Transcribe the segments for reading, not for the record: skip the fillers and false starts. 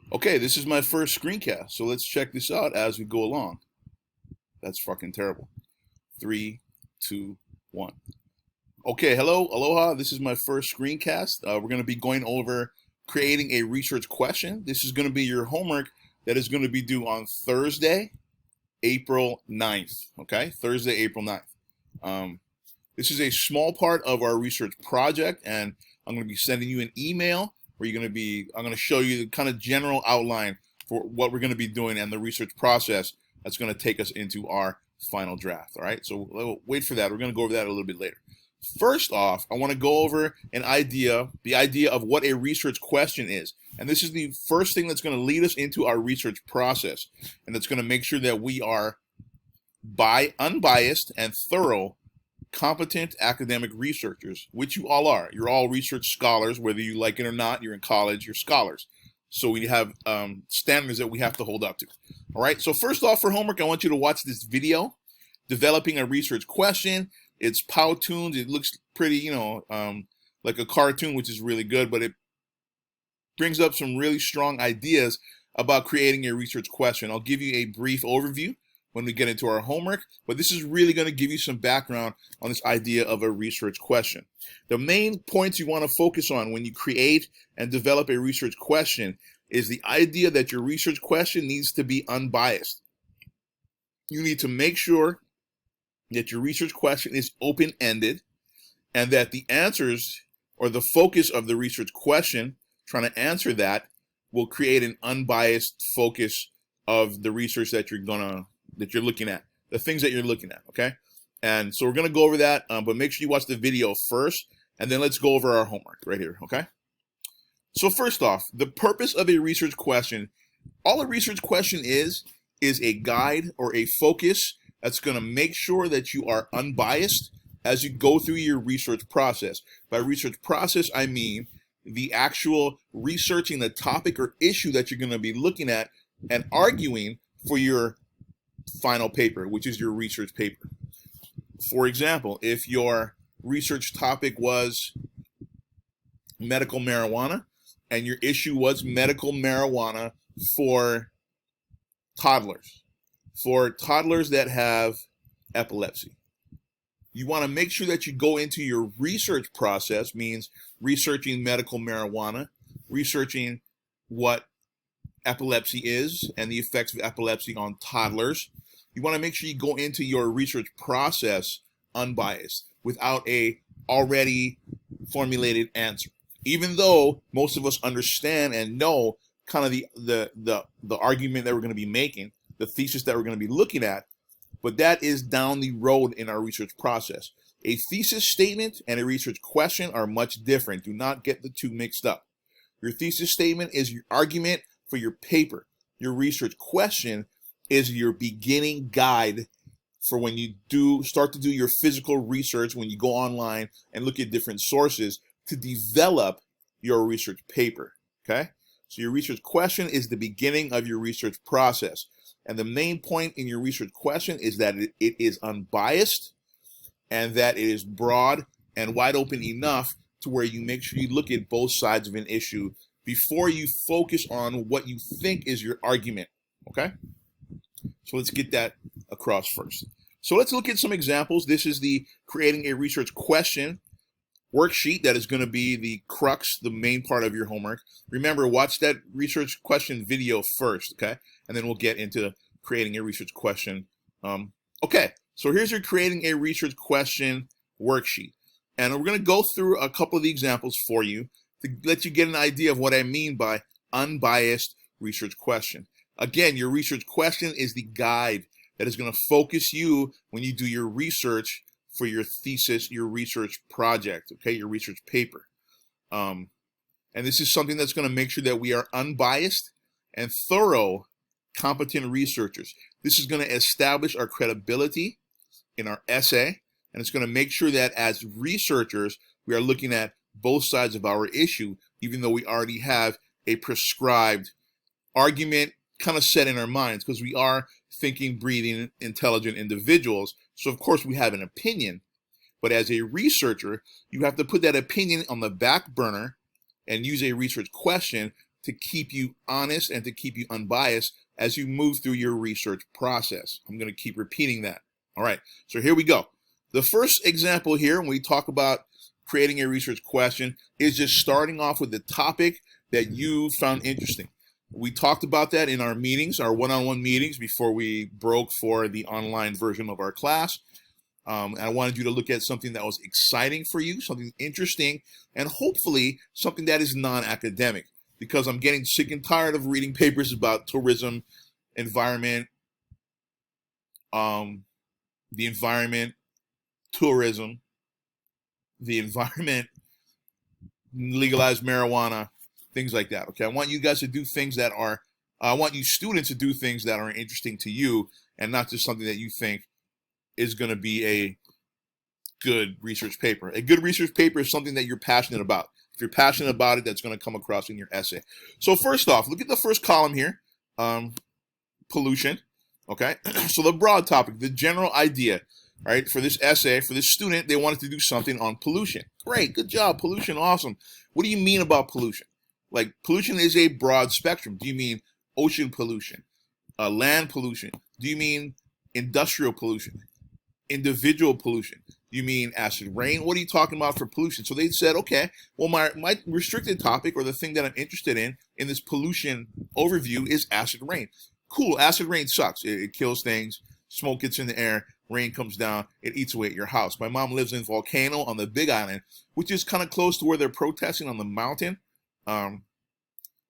Okay, this is my first screencast, so let's check this out as we go along. That's fucking terrible. 3, 2, 1. Okay, hello, aloha. This is my first screencast. We're going to be going over creating a research question. This is going to be your homework that is going to be due on Thursday, April 9th. Okay, Thursday, April 9th. This is a small part of our research project, and I'm going to be sending you an email where I'm going to show you the kind of general outline for what we're going to be doing and the research process that's going to take us into our final draft. All right, so we'll wait for that. We're going to go over that a little bit later. First off, I want to go over the idea of what a research question is. And this is the first thing that's going to lead us into our research process. And it's going to make sure that we are unbiased and thorough, competent academic researchers, which you all are. You're all research scholars, whether you like it or not. You're in college, you're scholars. So we have standards that we have to hold up to. All right, so first off, for homework, I want you to watch this video, Developing a Research Question. It's Powtoons. It looks pretty, like a cartoon, which is really good, but it brings up some really strong ideas about creating a research question. I'll give you a brief overview when we get into our homework, but this is really going to give you some background on this idea of a research question. The main points you want to focus on when you create and develop a research question is the idea that your research question needs to be unbiased. You need to make sure that your research question is open-ended and that the answers or the focus of the research question, trying to answer that, will create an unbiased focus of the research that you're looking at, the things that you're looking at, okay? And so we're going to go over that, but make sure you watch the video first, and then let's go over our homework right here, okay? So first off, the purpose of a research question, all a research question is a guide or a focus that's going to make sure that you are unbiased as you go through your research process. By research process, I mean the actual researching the topic or issue that you're going to be looking at and arguing for your final paper, which is your research paper. For example, if your research topic was medical marijuana and your issue was medical marijuana for toddlers that have epilepsy, you want to make sure that you go into your research process, means researching medical marijuana, researching what epilepsy is and the effects of epilepsy on toddlers. You want to make sure you go into your research process unbiased, without a already formulated answer. Even though most of us understand and know kind of the argument that we're going to be making, the thesis that we're going to be looking at, but that is down the road in our research process. A thesis statement and a research question are much different. Do not get the two mixed up. Your thesis statement is your argument for your paper. Your research question is your beginning guide for when you start to do your physical research, when you go online and look at different sources to develop your research paper, okay? So your research question is the beginning of your research process. And the main point in your research question is that it is unbiased and that it is broad and wide open enough to where you make sure you look at both sides of an issue before you focus on what you think is your argument, okay? So let's get that across first. So let's look at some examples. This is the creating a research question worksheet that is going to be the crux, the main part of your homework. Remember, watch that research question video first, okay? And then we'll get into creating a research question. Okay, so here's your creating a research question worksheet. And we're going to go through a couple of the examples for you to let you get an idea of what I mean by unbiased research question. Again, your research question is the guide that is going to focus you when you do your research for your thesis, your research project, okay, your research paper. And this is something that's going to make sure that we are unbiased and thorough, competent researchers. This is going to establish our credibility in our essay, and it's going to make sure that as researchers, we are looking at both sides of our issue, even though we already have a prescribed argument kind of set in our minds, because we are thinking, breathing, intelligent individuals. So of course we have an opinion, but as a researcher, you have to put that opinion on the back burner and use a research question to keep you honest and to keep you unbiased as you move through your research process. I'm going to keep repeating that. All right, so here we go. The first example here, when we talk about creating a research question, is just starting off with the topic that you found interesting. We talked about that in our meetings, our one-on-one meetings, before we broke for the online version of our class. I wanted you to look at something that was exciting for you, something interesting, and hopefully something that is non-academic, because I'm getting sick and tired of reading papers about tourism, environment, the environment, tourism, the environment, legalized marijuana, things like that. Okay, I want you guys to do things that are, I want you students to do things that are interesting to you and not just something that you think is going to be a good research paper. A good research paper is something that you're passionate about. If you're passionate about it, that's going to come across in your essay. So first off, look at the first column here, pollution. Okay, so the broad topic, the general idea, right? For this essay, for this student, they wanted to do something on pollution. Great, good job, pollution, awesome. What do you mean about pollution? Like, pollution is a broad spectrum. Do you mean ocean pollution, land pollution? Do you mean industrial pollution, individual pollution? Do you mean acid rain? What are you talking about for pollution? So they said, okay, well, my restricted topic, or the thing that I'm interested in this pollution overview, is acid rain. Cool, acid rain sucks. It kills things, smoke gets in the air, rain comes down, it eats away at your house. My mom lives in Volcano on the Big Island, which is kind of close to where they're protesting on the mountain.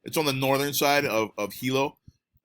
It's on the northern side of Hilo,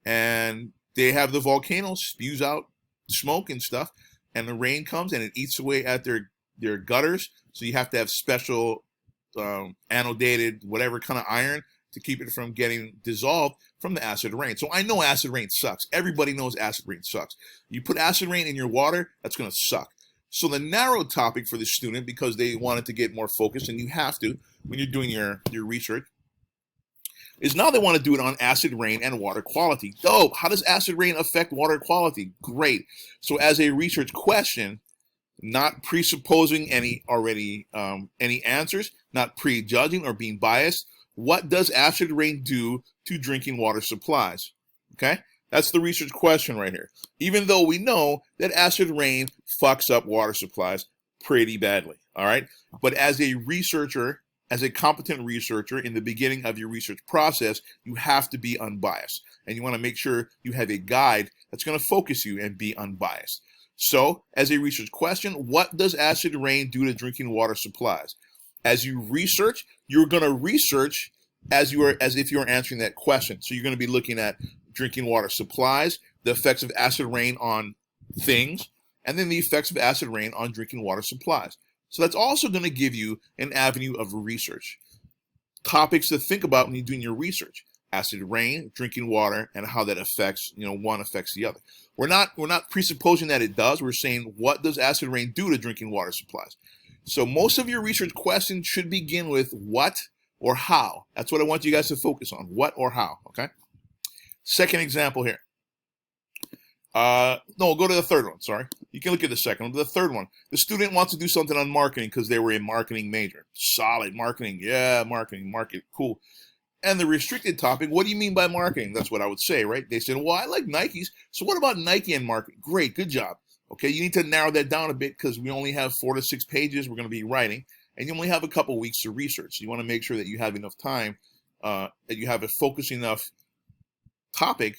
and they have the volcano spews out smoke and stuff, and the rain comes and it eats away at their gutters. So you have to have special annodated whatever kind of iron to keep it from getting dissolved from the acid rain. So I know acid rain sucks. Everybody knows acid rain sucks. You put acid rain in your water, that's going to suck. So the narrow topic for the student, because they wanted to get more focused, and you have to when you're doing your research, is now they want to do it on acid rain and water quality. Dope. How does acid rain affect water quality? Great. So as a research question, not presupposing any answers, not prejudging or being biased, what does acid rain do to drinking water supplies? Okay, that's the research question right here. Even though we know that acid rain fucks up water supplies pretty badly, all right? But as a researcher, as a competent researcher, in the beginning of your research process, you have to be unbiased. And you want to make sure you have a guide that's going to focus you and be unbiased. So, as a research question, what does acid rain do to drinking water supplies? As you research, you're going to research as if you're answering that question. So you're going to be looking at drinking water supplies, the effects of acid rain on things, and then the effects of acid rain on drinking water supplies. So that's also going to give you an avenue of research. Topics to think about when you're doing your research: acid rain, drinking water, and how that affects, one affects the other. We're not presupposing that it does. We're saying, what does acid rain do to drinking water supplies? So most of your research questions should begin with what or how. That's what I want you guys to focus on, what or how, okay? Second example here. No, go to the third one, sorry. You can look at the second one, but the third one. The student wants to do something on marketing because they were a marketing major. Solid, marketing, yeah, marketing, market, cool. And the restricted topic, what do you mean by marketing? That's what I would say, right? They said, well, I like Nikes, so what about Nike and marketing? Great, good job. Okay, you need to narrow that down a bit because we only have 4 to 6 pages we're going to be writing, and you only have a couple weeks to research. So you want to make sure that you have enough time, that you have a focused enough topic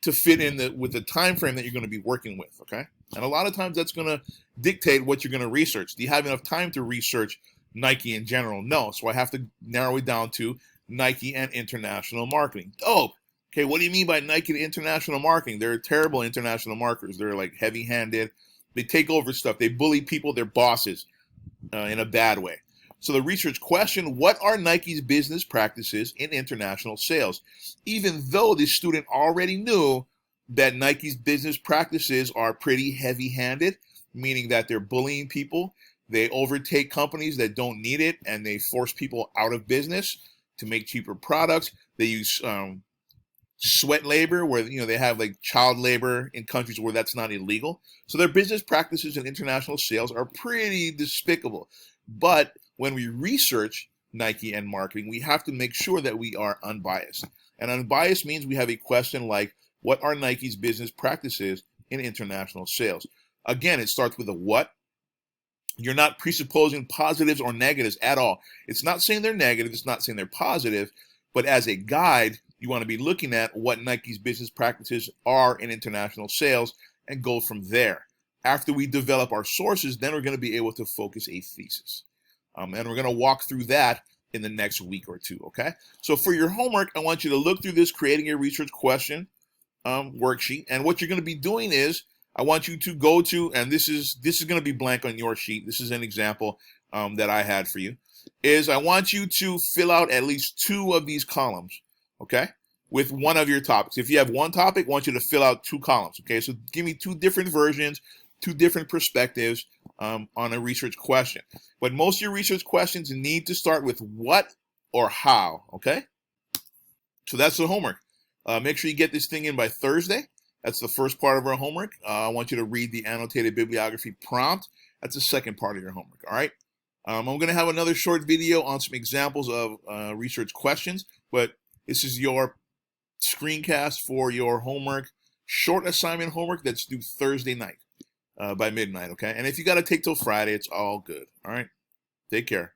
to fit in with the time frame that you're going to be working with, okay? And a lot of times that's going to dictate what you're going to research. Do you have enough time to research Nike in general? No, so I have to narrow it down to Nike and international marketing. Dope. Okay, what do you mean by Nike and international marketing? They're terrible international marketers. They're like heavy-handed. They take over stuff. They bully people, their bosses, in a bad way. So the research question, what are Nike's business practices in international sales? Even though the student already knew that Nike's business practices are pretty heavy-handed, meaning that they're bullying people, they overtake companies that don't need it, and they force people out of business to make cheaper products. They use sweat labor, where they have like child labor in countries where that's not illegal. So their business practices in international sales are pretty despicable. But when we research, Nike and marketing, we have to make sure that we are unbiased. And unbiased means we have a question like, what are Nike's business practices in international sales? Again, it starts with a what. You're not presupposing positives or negatives at all. It's not saying they're negative. It's not saying they're positive. But as a guide, you want to be looking at what Nike's business practices are in international sales and go from there. After we develop our sources, then we're going to be able to focus a thesis. And we're going to walk through that in the next week or two, okay? So for your homework, I want you to look through this creating a research question worksheet. And what you're going to be doing is, I want you to go to, and this is going to be blank on your sheet. This is an example that I had for you, is I want you to fill out at least 2 of these columns, okay, with one of your topics. If you have one topic, I want you to fill out 2 columns, okay? So give me 2 different versions, 2 different perspectives on a research question. But most of your research questions need to start with what or how, okay? So that's the homework. Make sure you get this thing in by Thursday. That's the first part of our homework. I want you to read the annotated bibliography prompt. That's the second part of your homework, all right? I'm going to have another short video on some examples of research questions, but this is your screencast for your homework, short assignment homework that's due Thursday night by midnight, okay? And if you got to take till Friday, it's all good, all right? Take care.